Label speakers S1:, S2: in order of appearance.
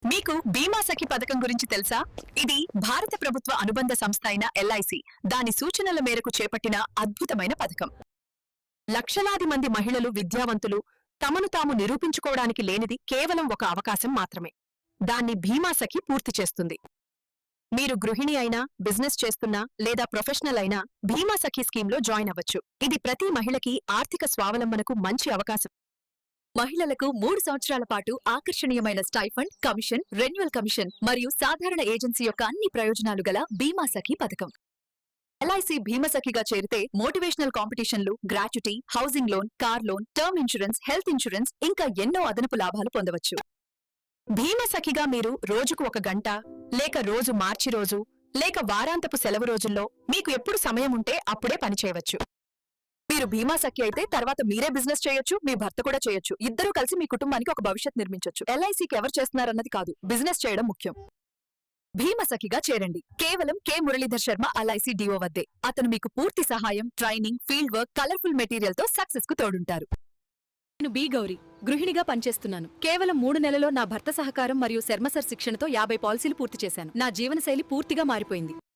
S1: మీకు బీమా సఖి పథకం గురించి తెలుసా? ఇది భారత ప్రభుత్వ అనుబంధ సంస్థ అయిన ఎల్ఐసి దాని సూచనల మేరకు చేపట్టిన అద్భుతమైన పథకం. లక్షలాది మంది మహిళలు, విద్యావంతులు తమను తాము నిరూపించుకోవడానికి లేనిది కేవలం ఒక అవకాశం మాత్రమే. దాన్ని బీమా సఖి పూర్తి చేస్తుంది. మీరు గృహిణి అయినా, బిజినెస్ చేస్తున్నా లేదా ప్రొఫెషనల్ అయినా బీమా సఖి స్కీమ్లో జాయిన్ అవ్వచ్చు. ఇది ప్రతి మహిళకి ఆర్థిక స్వావలంబనకు మంచి అవకాశం. మహిళలకు 3 సంవత్సరాల పాటు ఆకర్షణీయమైన స్టైఫండ్, కమిషన్, రెన్యువల్ కమిషన్ మరియు సాధారణ ఏజెన్సీ యొక్క అన్ని ప్రయోజనాలు గల బీమా సఖి పథకం. ఎల్ఐసి బీమా సఖిగా చేరితే మోటివేషనల్ కాంపిటీషన్లు, gratuity, housing loan, car loan, term insurance, health insurance ఇంకా ఎన్నో అదనపు లాభాలు పొందవచ్చు. బీమా సఖిగా మీరు రోజుకు 1 గంట, లేక రోజు మార్చి రోజు, లేక వారాంతపు సెలవు రోజుల్లో మీకు ఎప్పుడు సమయం ఉంటే అప్పుడే పనిచేయవచ్చు. మీరు బీమా సఖి అయితే తర్వాత మీరే బిజినెస్ చేయొచ్చు, మీ భర్త కూడా చేయొచ్చు. ఇద్దరూ కలిసి మీ కుటుంబానికి ఒక భవిష్యత్ నిర్మించొచ్చు. ఎల్ఐసికి ఎవరు చేస్తున్నారన్నది కాదు, బిజినెస్ చేయడం ముఖ్యం. బీమా సఖిగా చేరండి. కేవలం K Muralidhar Sharma LIC DO వద్దే. అతను మీకు పూర్తి సహాయం, training, field work, colourful material తో సక్సెస్ కు తోడుంటారు.
S2: నేను బి గౌరీ, గృహిణిగా పనిచేస్తున్నాను. కేవలం 3 నెలల్లో నా భర్త సహకారం మరియు శర్మ సర్ శిక్షణతో 50 పాలసీలు పూర్తి చేశాను. నా జీవనశైలి పూర్తిగా మారిపోయింది.